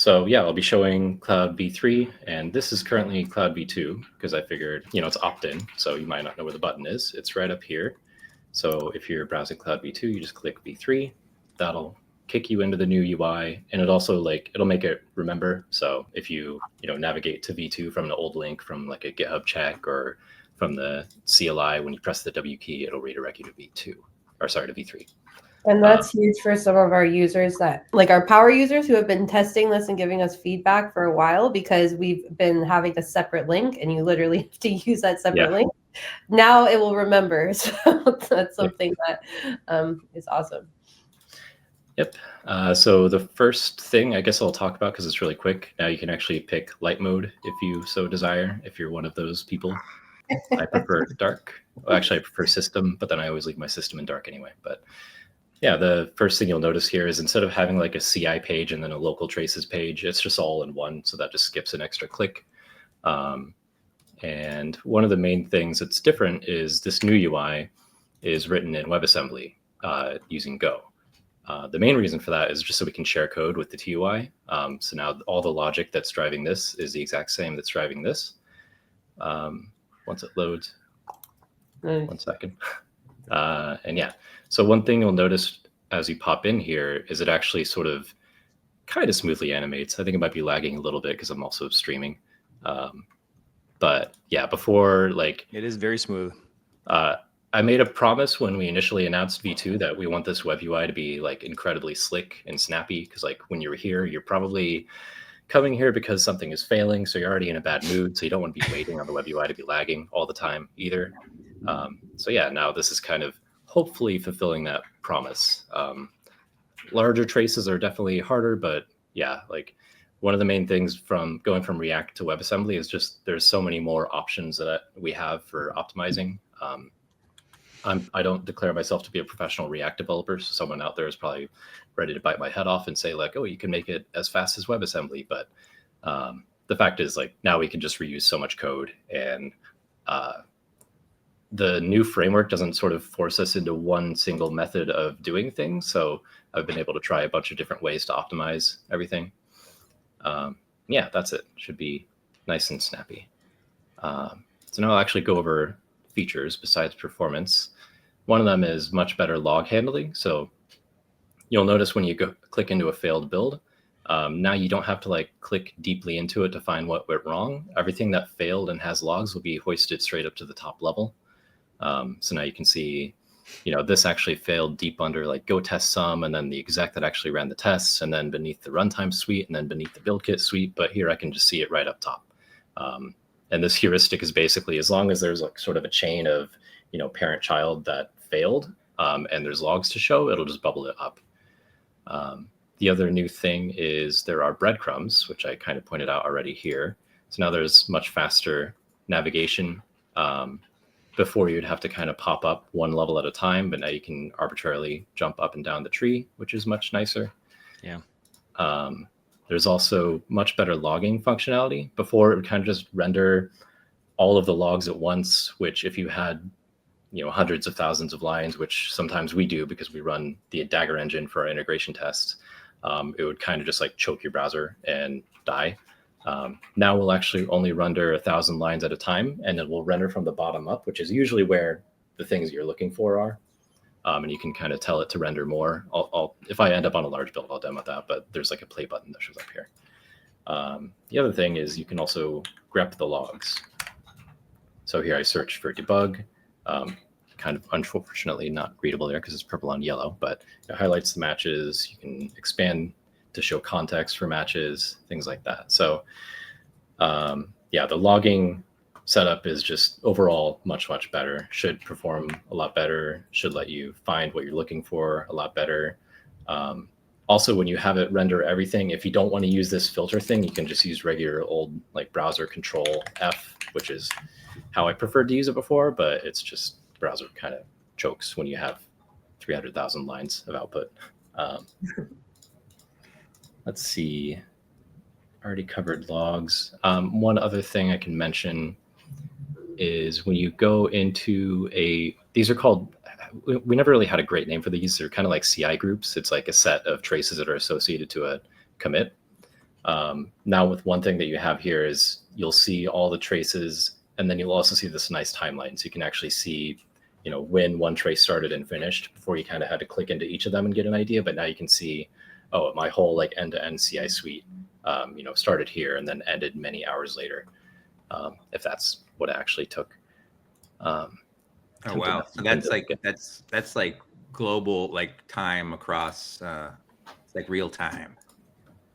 So yeah, I'll be showing Cloud v3, and this is currently Cloud v2 because I figured, it's opt-in, so you might not know where the button is. It's right up here. So if you're browsing Cloud v2, you just click v3. That'll kick you into the new UI, and it also it'll make it remember. So if you navigate to v2 from an old link from like a GitHub check or from the CLI, when you press the W key, it'll redirect you to v2, or sorry, to v3. And that's huge for some of our users that, like our power users who have been testing this and giving us feedback for a while, because we've been having a separate link and you literally have to use that separate link. Now it will remember. So that's something that is awesome. Yep. So the first thing I guess I'll talk about, because it's really quick. Now you can actually pick light mode if you so desire, if you're one of those people. I prefer dark. Well, actually, I prefer system, but then I always leave my system in dark anyway. But yeah, the first thing you'll notice here is instead of having like a CI page and then a local traces page, it's just all in one. So that just skips an extra click. And one of the main things that's different is this new UI is written in WebAssembly using Go. The main reason for that is just so we can share code with the TUI. So now all the logic that's driving this is the exact same that's driving this. Once it loads, nice. 1 second. And yeah, so one thing you'll notice as you pop in here is it actually sort of kind of smoothly animates. I think it might be lagging a little bit because I'm also streaming. But yeah, before it is very smooth. I made a promise when we initially announced v2 that we want this web UI to be incredibly slick and snappy, because when you're here, you're probably coming here because something is failing, so you're already in a bad mood, so you don't want to be waiting on the web UI to be lagging all the time either. So yeah, now this is kind of hopefully fulfilling that promise. Larger traces are definitely harder, but yeah, one of the main things from going from React to WebAssembly is just there's so many more options that we have for optimizing. I don't declare myself to be a professional React developer, so someone out there is probably ready to bite my head off and say oh, you can make it as fast as WebAssembly. But the fact is now we can just reuse so much code, and the new framework doesn't sort of force us into one single method of doing things. So I've been able to try a bunch of different ways to optimize everything. Yeah, that's it. Should be nice and snappy. So now I'll actually go over features besides performance. One of them is much better log handling. So you'll notice when you click into a failed build, now you don't have to click deeply into it to find what went wrong. Everything that failed and has logs will be hoisted straight up to the top level. So now you can see, this actually failed deep under go test some, and then the exec that actually ran the tests, and then beneath the runtime suite, and then beneath the build kit suite. But here I can just see it right up top. And this heuristic is basically, as long as there's sort of a chain of, parent child that failed, and there's logs to show, it'll just bubble it up. The other new thing is there are breadcrumbs, which I kind of pointed out already here. So now there's much faster navigation. Before you'd have to kind of pop up one level at a time, but now you can arbitrarily jump up and down the tree, which is much nicer. Yeah. There's also much better logging functionality. Before, it would kind of just render all of the logs at once, which if you had, hundreds of thousands of lines, which sometimes we do because we run the Dagger engine for our integration tests, it would kind of just choke your browser and die. Now we'll actually only render 1,000 lines at a time, and it will render from the bottom up, which is usually where the things you're looking for are. And you can kind of tell it to render more. If I end up on a large build, I'll demo that, but there's a play button that shows up here. The other thing is you can also grep the logs. So here I search for debug, kind of unfortunately not readable there because it's purple on yellow, but it highlights the matches. You can expand to show context for matches, things like that. So yeah, the logging setup is just overall much, much better, should perform a lot better, should let you find what you're looking for a lot better. Also, when you have it render everything, if you don't want to use this filter thing, you can just use regular old browser control F, which is how I preferred to use it before, but it's just browser kind of chokes when you have 300,000 lines of output. Let's see, already covered logs. One other thing I can mention is when you go into these are called, we never really had a great name for these. They're kind of like CI groups. It's like a set of traces that are associated to a commit. Now with one thing that you have here is you'll see all the traces, and then you'll also see this nice timeline. So you can actually see, when one trace started and finished. Before you kind of had to click into each of them and get an idea, but now you can see, oh, my whole like end-to-end CI suite, started here and then ended many hours later, if that's what it actually took. Oh wow! So that's like global, like time across. It's like real time.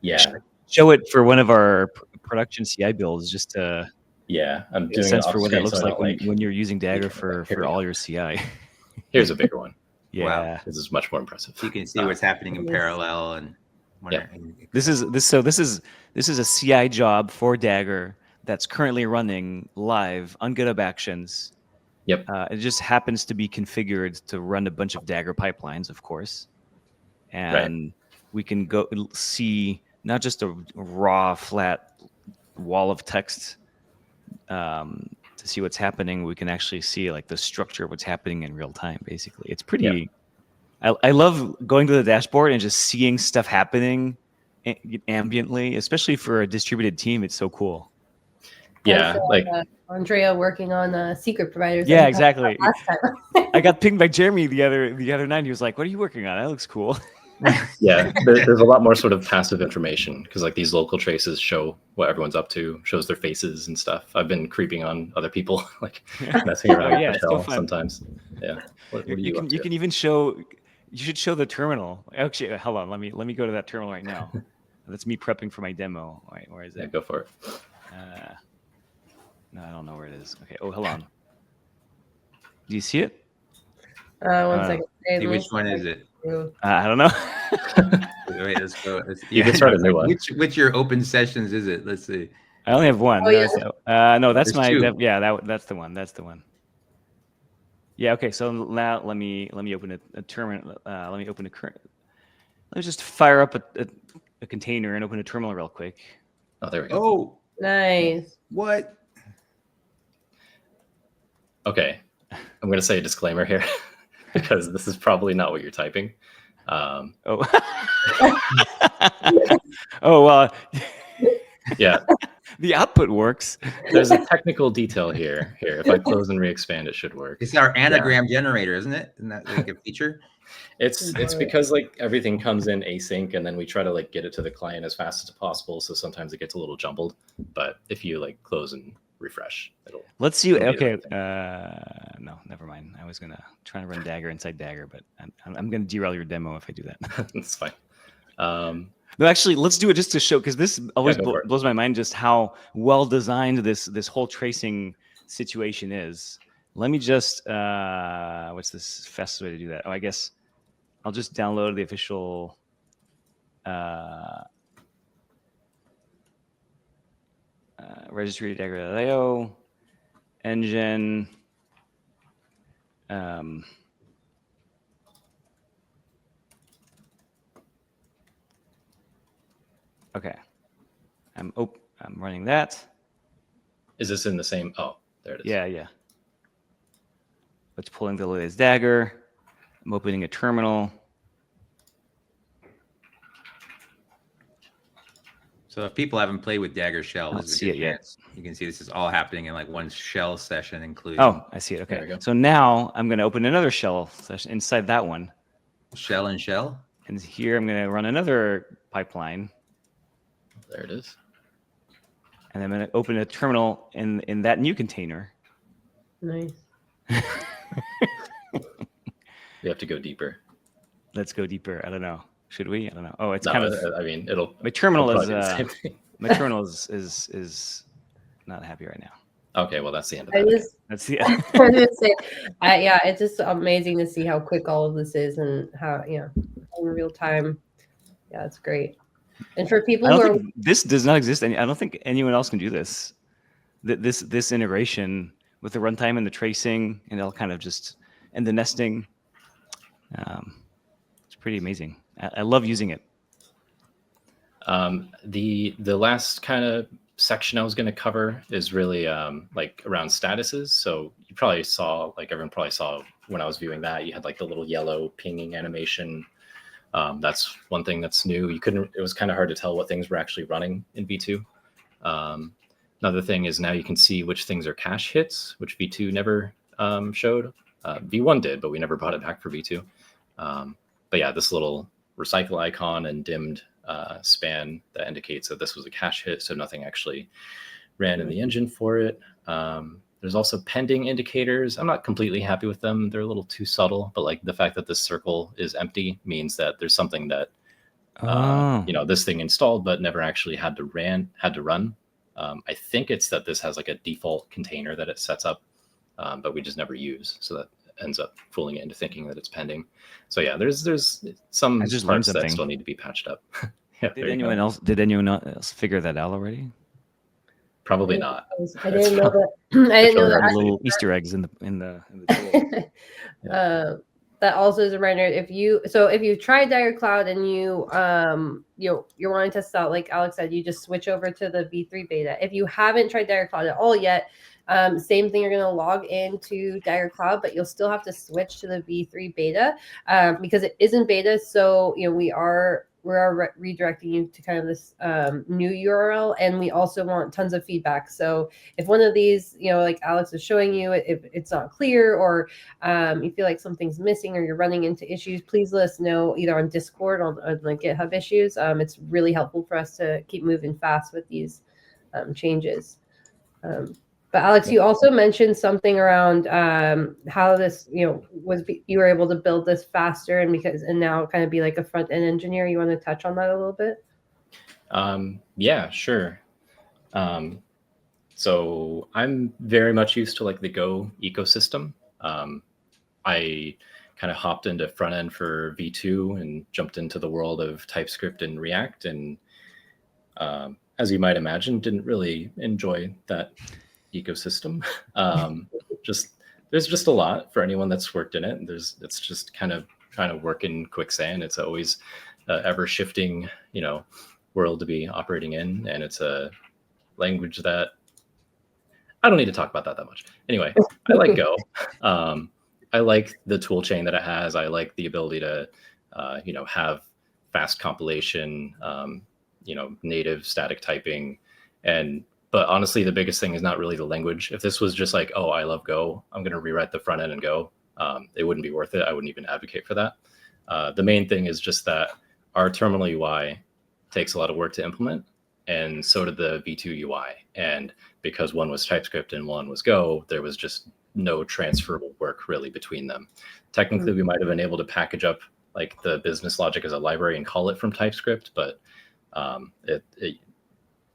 Yeah. Show it for one of our production CI builds, just to I'm get a doing sense it for what that off looks screen, like when you're using Dagger for all your CI. Here's a bigger one. Yeah, wow. This is much more impressive. You can see what's happening in parallel, and this is a CI job for Dagger that's currently running live on GitHub Actions. Yep. It just happens to be configured to run a bunch of Dagger pipelines, of course, and we can go see not just a raw flat wall of text to see what's happening. We can actually see like the structure of what's happening in real time. Basically, it's pretty. Yeah. I love going to the dashboard and just seeing stuff happening ambiently, especially for a distributed team. It's so cool. Yeah, like Andrea working on secret providers. Yeah, exactly. I got pinged by Jeremy the other night. He was like, "What are you working on? That looks cool." Yeah, there's a lot more sort of passive information because like these local traces show what everyone's up to, shows their faces and stuff. I've been creeping on other people, like messing around with the shell sometimes. Yeah. What are you up to? You can even show. You should show the terminal. Actually, hold on. Let me go to that terminal right now. That's me prepping for my demo. Wait, where is it? Yeah, go for it. No, I don't know where it is. Okay. Oh, hold on. Do you see it? One second. See, which one is it? I don't know. Wait, let's go. You can start a new one. Which your open sessions is it? Let's see. I only have one. Oh, yeah. No, that's There's two. That's the one. That's the one. Yeah. Okay. So now let me open a terminal. Let me just fire up a container and open a terminal real quick. Oh, there we go. Oh, nice. What? Okay, I'm going to say a disclaimer here because this is probably not what you're typing. Oh, well. Yeah. The output works. There's a technical detail here. If I close and re-expand, it should work. It's our anagram generator, isn't it? Isn't that like a feature? It's because like everything comes in async and then we try to like get it to the client as fast as possible. So sometimes it gets a little jumbled. But if you like close and refresh, let's see. Okay. No, never mind. I was gonna try to run Dagger inside Dagger, but I'm gonna derail your demo if I do that. That's fine. No, actually, let's do it just to show, because this always blows my mind just how well designed this whole tracing situation is. Let me just what's this fastest way to do that? Oh, I guess I'll just download the official registry Dagger.io engine. Okay, I'm running that. Is this in the same? Oh, there it is. Yeah. Let's pulling the latest Dagger. I'm opening a terminal. So if people haven't played with Dagger Shell, I don't see it yet. You can see this is all happening in like one shell session, including. Oh, I see it. Okay. So now I'm going to open another shell session inside that one. Shell and shell. And here I'm going to run another pipeline. There it is. And I'm going to open a terminal in that new container. Nice. We have to go deeper. Let's go deeper. I don't know. Should we? I don't know. Oh, it's No, kind of. I mean, it'll. My terminal it'll my terminal is not happy right now. Okay, well that's the end of that. That's the. I was gonna say, yeah, it's just amazing to see how quick all of this is and how in real time. Yeah, it's great. And for people who are, this does not exist. I don't think anyone else can do this. This integration with the runtime and the tracing and all kind of just and the nesting. It's pretty amazing. I love using it. The last kind of section I was going to cover is really like around statuses. So you probably saw, like everyone probably saw when I was viewing that, you had like the little yellow pinging animation That's one thing that's new. It was kind of hard to tell what things were actually running in V2. Another thing is now you can see which things are cache hits, which V2 never showed. V1 did, but we never brought it back for V2. But yeah, this little recycle icon and dimmed span that indicates that this was a cache hit, so nothing actually ran in the engine for it. There's also pending indicators. I'm not completely happy with them. They're a little too subtle, but like the fact that this circle is empty means that there's something that this thing installed but never actually had to run. I think it's that this has like a default container that it sets up, but we just never use. So that ends up fooling it into thinking that it's pending. So yeah, there's some parts that still need to be patched up. Yeah, Did anyone else figure that out already? Probably not. I didn't know that. I didn't know that. Little Easter eggs in the tool. Yeah. That also is a reminder. If you tried Dagger Cloud and you're wanting to test out, like Alex said, you just switch over to the V3 beta. If you haven't tried Dagger Cloud at all yet, same thing. You're going to log into Dagger Cloud, but you'll still have to switch to the V3 beta because it isn't beta. So we're redirecting you to kind of this new URL, and we also want tons of feedback. So if one of these, like Alex is showing you, if it's not clear or you feel like something's missing or you're running into issues, please let us know either on Discord or on the GitHub issues. It's really helpful for us to keep moving fast with these changes. But Alex, you also mentioned something around how this, you were able to build this faster and now kind of be like a front end engineer. You want to touch on that a little bit? Yeah, sure. So I'm very much used to like the Go ecosystem. I kind of hopped into front end for V2 and jumped into the world of TypeScript and React, and as you might imagine, didn't really enjoy that ecosystem. There's just a lot for anyone that's worked in it. It's just kind of trying to work in quicksand. It's always ever shifting, world to be operating in, and it's a language that I don't need to talk about that much. Anyway, I like Go. I like the tool chain that it has. I like the ability to, have fast compilation, native static typing, but honestly, the biggest thing is not really the language. If this was just like, oh, I love Go, I'm going to rewrite the front end in Go, it wouldn't be worth it. I wouldn't even advocate for that. The main thing is just that our terminal UI takes a lot of work to implement, and so did the V2 UI. And because one was TypeScript and one was Go, there was just no transferable work really between them. Technically, we might have been able to package up like the business logic as a library and call it from TypeScript, but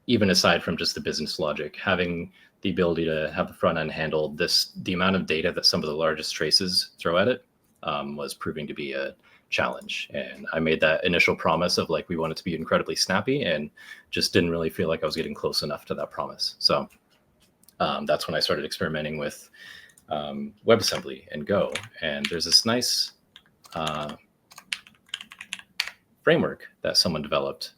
even aside from just the business logic, having the ability to have the front end handle the amount of data that some of the largest traces throw at it was proving to be a challenge. And I made that initial promise of like, we want it to be incredibly snappy, and just didn't really feel like I was getting close enough to that promise. So that's when I started experimenting with WebAssembly and Go. And there's this nice framework that someone developed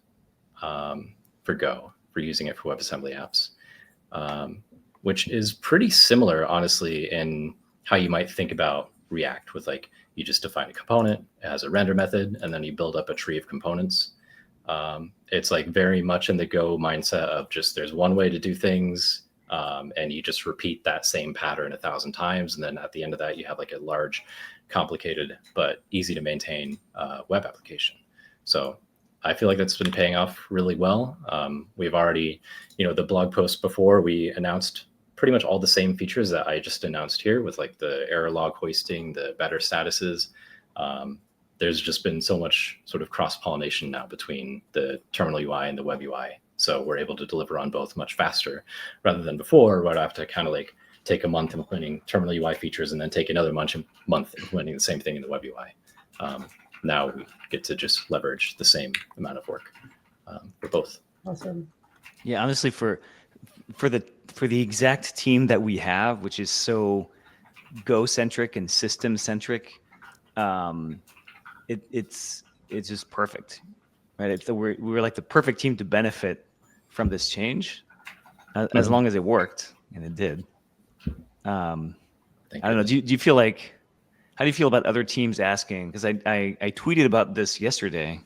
for Go, for using it for WebAssembly apps, which is pretty similar, honestly, in how you might think about React, with like, you just define a component, it has a render method, and then you build up a tree of components. It's like very much in the Go mindset of just there's one way to do things, and you just repeat that same pattern 1,000 times. And then at the end of that, you have like a large, complicated, but easy to maintain web application. So I feel like that's been paying off really well. We've already, the blog post before, we announced pretty much all the same features that I just announced here, with like the error log hoisting, the better statuses. There's just been so much sort of cross-pollination now between the terminal UI and the web UI. So we're able to deliver on both much faster, rather than before, where I'd have to kind of like take a month implementing terminal UI features and then take another month implementing the same thing in the web UI. Now we get to just leverage the same amount of work for both. Awesome. Yeah, honestly, for the exact team that we have, which is so Go centric and system centric, it's just perfect, right? We're like the perfect team to benefit from this change, as long as it worked, and it did. I don't know. Do you feel like How do you feel about other teams asking? Because I tweeted about this yesterday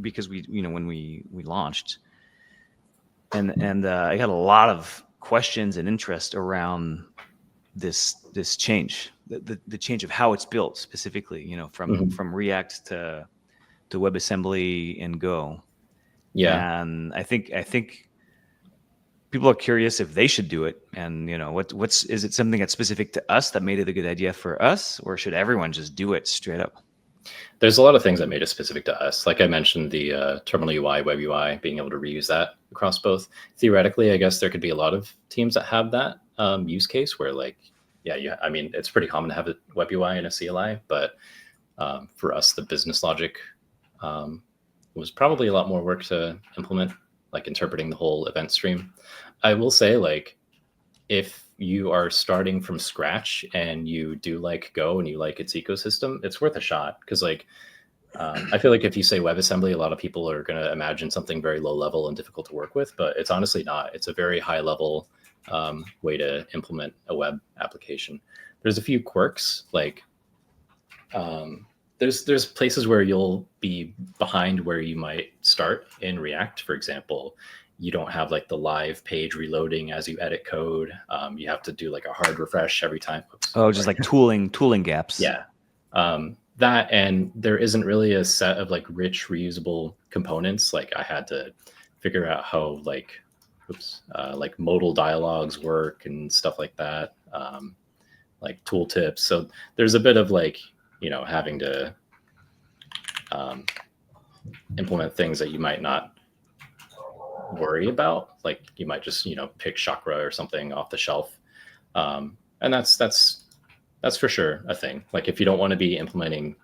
because when we launched, and I had a lot of questions and interest around this change, the change of how it's built specifically, from React to WebAssembly and Go. Yeah. And I think people are curious if they should do it, and is it something that's specific to us that made it a good idea for us, or should everyone just do it straight up? There's a lot of things that made it specific to us. Like I mentioned, the terminal UI, web UI, being able to reuse that across both. Theoretically, I guess there could be a lot of teams that have that use case where I mean, it's pretty common to have a web UI and a CLI, but for us, the business logic was probably a lot more work to implement, like interpreting the whole event stream. I will say, like, if you are starting from scratch and you do like Go and you like its ecosystem, it's worth a shot. Because I feel like if you say WebAssembly, a lot of people are going to imagine something very low level and difficult to work with, but it's honestly not. It's a very high level way to implement a web application. There's a few quirks, like there's places where you'll be behind where you might start in React. For example, you don't have like the live page reloading as you edit code. You have to do like a hard refresh every time. Oops, just like tooling gaps. Yeah. That, and there isn't really a set of like rich reusable components. Like I had to figure out how like modal dialogues work and stuff like that. Like tooltips. So there's a bit of like, having to implement things that you might not worry about. Like you might just, pick Chakra or something off the shelf. And that's for sure a thing. Like if you don't want to be implementing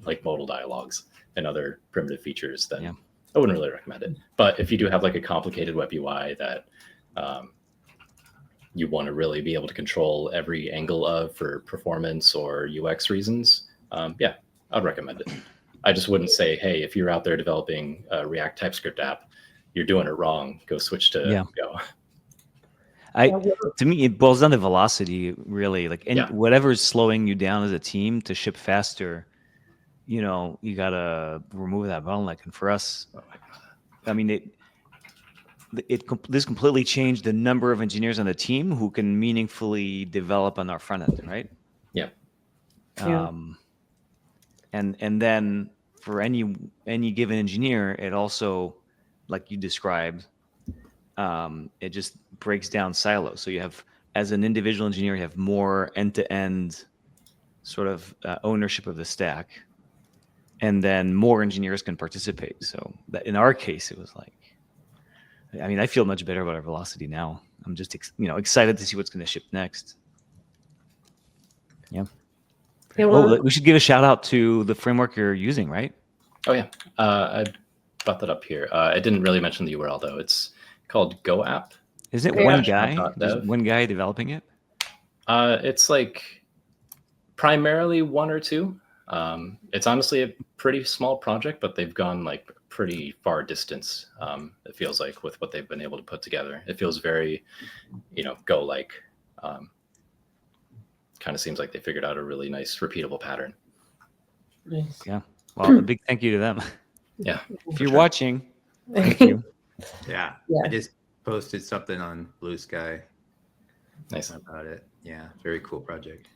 like modal dialogues and other primitive features, then I wouldn't really recommend it. But if you do have like a complicated web UI that you want to really be able to control every angle of for performance or UX reasons, I'd recommend it. I just wouldn't say, hey, if you're out there developing a React TypeScript app, you're doing it wrong. Go switch to Go. To me, it boils down to velocity, really. Like whatever's slowing you down as a team to ship faster, you gotta remove that bottleneck. And for us, I mean, this completely changed the number of engineers on the team who can meaningfully develop on our front end, right? Yeah. And then for any given engineer, it also, like you described, it just breaks down silos. So you have, as an individual engineer, you have more end-to-end sort of ownership of the stack, and then more engineers can participate. So that in our case, it was like, I mean, I feel much better about our velocity now. I'm just excited to see what's going to ship next. Yeah. We should give a shout out to the framework you're using, right? Oh yeah, I brought that up here. I didn't really mention the URL though. It's called Go App. Is it one guy? Is one guy developing it? It's like primarily one or two. It's honestly a pretty small project, but they've gone like pretty far distance. It feels like with what they've been able to put together. It feels very, Go like. Kind of seems like they figured out a really nice repeatable pattern. Nice. Yeah. Well, a big thank you to them. Yeah. If you're watching, thank you. Yeah. I just posted something on Blue Sky. Nice about it. Yeah. Very cool project.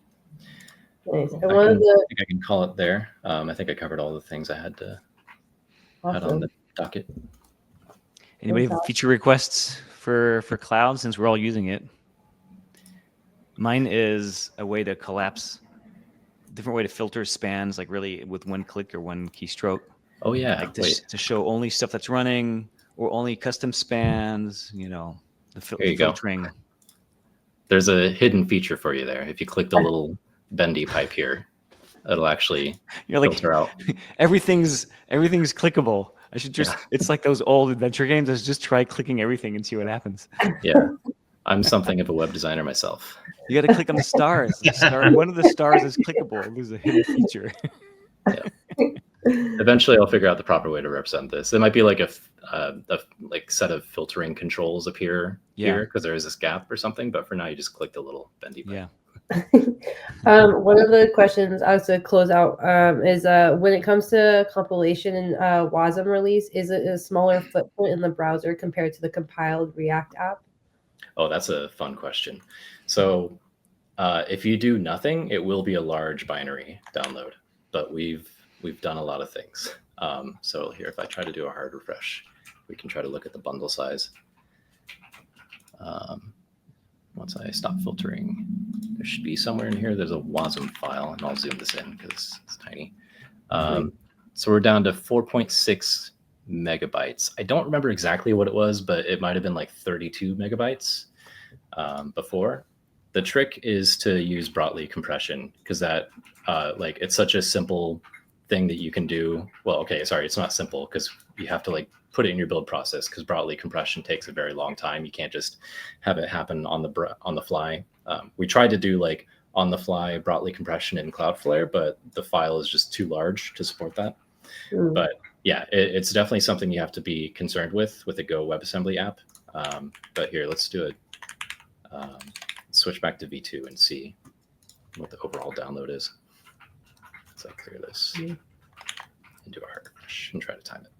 Nice. I think I can call it there. I think I covered all the things I had to had on the docket. Anybody have feature requests for Cloud, since we're all using it? Mine is a way to collapse, different way to filter spans, like really with one click or one keystroke. Oh yeah, like to show only stuff that's running or only custom spans. The filtering. There's a hidden feature for you there. If you click the little bendy pipe here, it'll actually filter out. Everything's clickable. I should just. It's like those old adventure games. Let's just try clicking everything and see what happens. Yeah. I'm something of a web designer myself. You got to click on the stars. One of the stars is clickable. There's a hidden feature. Yeah. Eventually, I'll figure out the proper way to represent this. It might be like a set of filtering controls appear here because there is this gap or something. But for now, you just click the little bendy button. One of the questions I was to close out is when it comes to compilation and WASM release, is it a smaller footprint in the browser compared to the compiled React app? Oh, that's a fun question. So if you do nothing, it will be a large binary download, but we've done a lot of things. So here, if I try to do a hard refresh, we can try to look at the bundle size. Once I stop filtering, there should be somewhere in here, there's a WASM file, and I'll zoom this in because it's tiny. So we're down to 4.6 megabytes. I don't remember exactly what it was, but it might have been like 32 megabytes before. The trick is to use Brotli compression because that, like, it's such a simple thing that you can do. Well, okay, sorry, it's not simple because you have to like put it in your build process because Brotli compression takes a very long time. You can't just have it happen on the fly. We tried to do like on the fly Brotli compression in Cloudflare, but the file is just too large to support that. But yeah, it's definitely something you have to be concerned with a Go WebAssembly app. But here, let's do it. Switch back to V2 and see what the overall download is. So clear this and do a hard refresh and try to time it.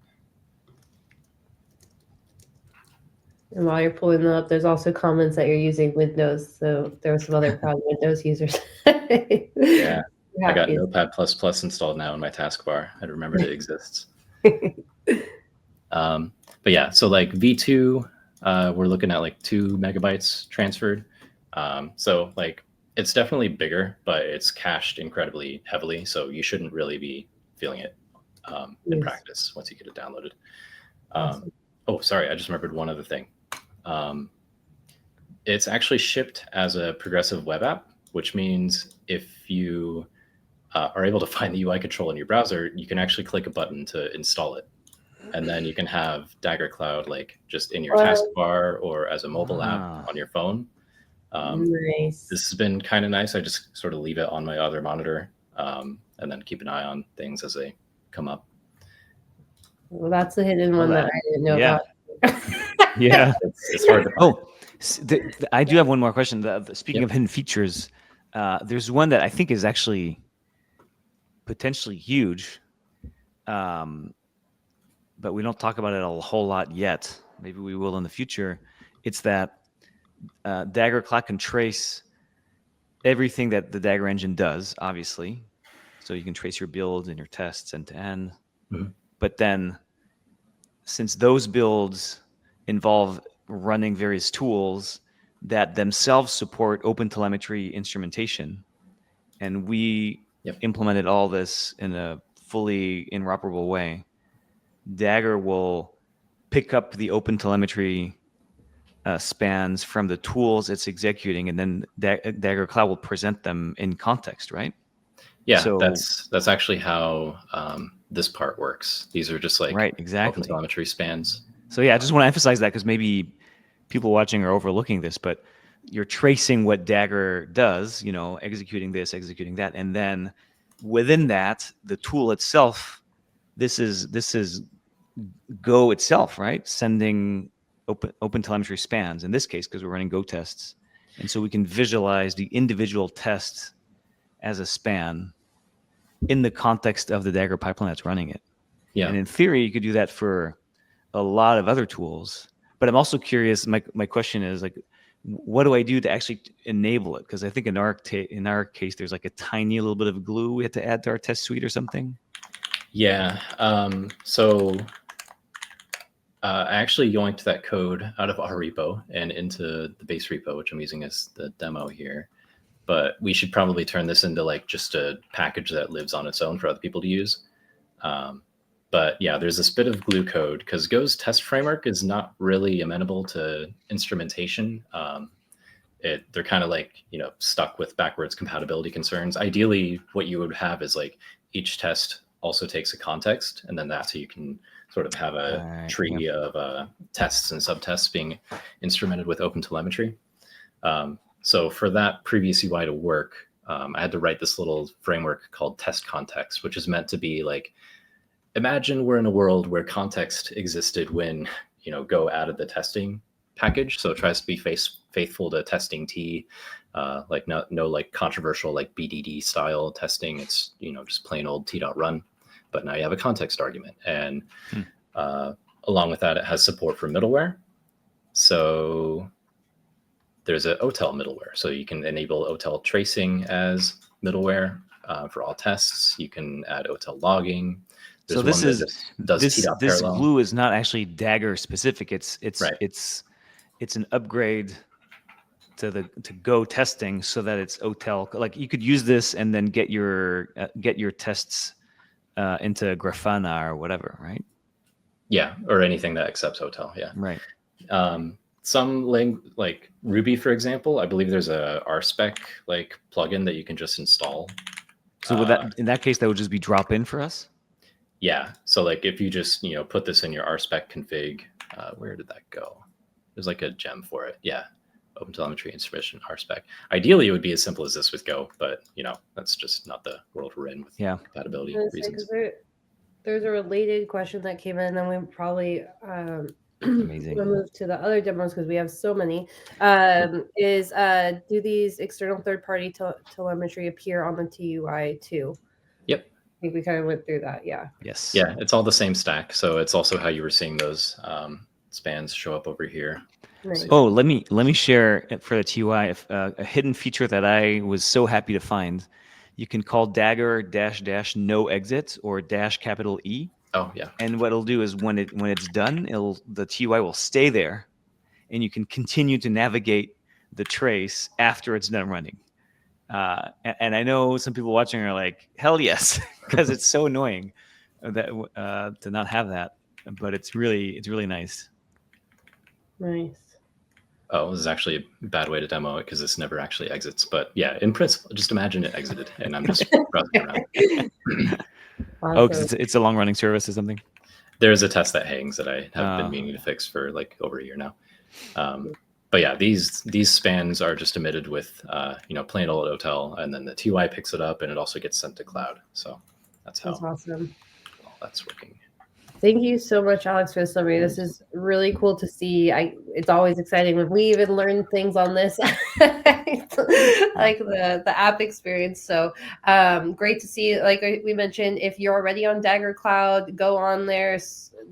And while you're pulling them up, there's also comments that you're using Windows. So there were some other proud Windows users. Yeah, I got Notepad++ installed now in my taskbar. I remembered it exists. But yeah, so like V2, we're looking at like 2 megabytes transferred. So like it's definitely bigger, but it's cached incredibly heavily. So you shouldn't really be feeling it in practice once you get it downloaded. Oh, sorry, I just remembered one other thing. It's actually shipped as a progressive web app, which means if you are able to find the UI control in your browser, you can actually click a button to install it. And then you can have Dagger Cloud like just in your taskbar or as a mobile app on your phone. Nice. This has been kind of nice. I just sort of leave it on my other monitor and then keep an eye on things as they come up. Well, that's the hidden one that I didn't know about. Yeah, it's hard to I do have one more question. Speaking of hidden features, there's one that I think is actually potentially huge, but we don't talk about it a whole lot yet. Maybe we will in the future. It's that Dagger Cloud can trace everything that the Dagger engine does, obviously. So you can trace your builds and your tests end to end. But then, since those builds involve running various tools that themselves support OpenTelemetry instrumentation, and we implemented all this in a fully interoperable way, Dagger will pick up the OpenTelemetry spans from the tools it's executing, and then Dagger Cloud will present them in context, right? Yeah, so that's actually how this part works. These are just like OpenTelemetry spans. So yeah, I just want to emphasize that because maybe people watching are overlooking this, but you're tracing what Dagger does, you know, executing this, executing that, and then within that, the tool itself, this is Go itself, right? Sending OpenTelemetry spans in this case because we're running Go tests, and so we can visualize the individual test as a span in the context of the Dagger pipeline that's running it. Yeah, and in theory, you could do that for a lot of other tools. But I'm also curious. My question is like, what do I do to actually enable it? Because I think in our case, there's like a tiny little bit of glue we had to add to our test suite or something. Yeah. So I actually yoinked that code out of our repo and into the base repo, which I'm using as the demo here. But we should probably turn this into like just a package that lives on its own for other people to use. But yeah, there's this bit of glue code because Go's test framework is not really amenable to instrumentation. They're kind of like, you know, stuck with backwards compatibility concerns. Ideally, what you would have is like each test also takes a context, and then that's how you can sort of have a tree of tests and subtests being instrumented with OpenTelemetry. So for that previous UI to work, I had to write this little framework called test context, which is meant to be like, imagine we're in a world where context existed when, you know, Go added the testing package. So it tries to be faithful to testing T, like no like controversial like BDD style testing. It's, just plain old T.run, but now you have a context argument. And along with that, it has support for middleware. So there's an OTel middleware. So you can enable OTel tracing as middleware for all tests. You can add OTel logging. There's so this one is that does this T.parallel. glue is not actually Dagger specific. It's Right. it's an upgrade to Go testing so that it's OTel. Like you could use this and then get your tests into Grafana or whatever, right? Yeah, or anything that accepts OTel. Yeah. Right. Some like Ruby, for example, I believe there's a RSpec like plugin that you can just install. So would that, in that case, that would just be drop in for us? Yeah. So like if you just, put this in your RSpec config, where did that go? There's like a gem for it. Yeah. OpenTelemetry insufficient RSpec. Ideally, it would be as simple as this with Go, but that's just not the world we're in with compatibility reasons. There's a related question that came in, and then we probably Amazing. we'll move to the other demos because we have so many. Do these external third-party telemetry appear on the TUI too? Yep. I think we kind of went through that. Yeah. Yes. Yeah, it's all the same stack. So it's also how you were seeing those spans show up over here. Nice. Oh, let me share for the TUI a hidden feature that I was so happy to find. You can call Dagger -- no exit or -E. Oh yeah. And what it'll do is when it's done, the TUI will stay there, and you can continue to navigate the trace after it's done running. And I know some people watching are like, hell yes, because it's so annoying that to not have that. But it's really nice. Nice. Oh, this is actually a bad way to demo it because this never actually exits. But yeah, in principle, just imagine it exited, and I'm just browsing around. Awesome. Oh, because it's a long running service or something. There's a test that hangs that I have been meaning to fix for like over a year now. But yeah, these spans are just emitted with plain old OTel, and then the TUI picks it up, and it also gets sent to cloud. So that's how awesome. all that's working. Thank you so much, Alex, for the summary. This is really cool to see. It's always exciting when we even learn things on this, like the app experience. So great to see. Like we mentioned, if you're already on Dagger Cloud, go on there,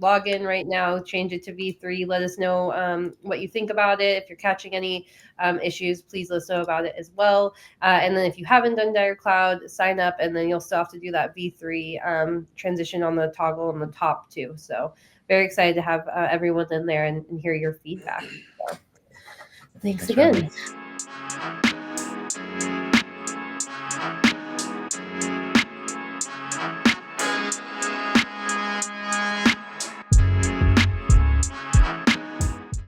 log in right now, change it to V3. Let us know what you think about it. If you're catching any issues, please let us know about it as well. And then if you haven't done Dagger Cloud, sign up, and then you'll still have to do that V3 transition on the toggle on the top too. So very excited to have everyone in there and hear your feedback. So, thanks again.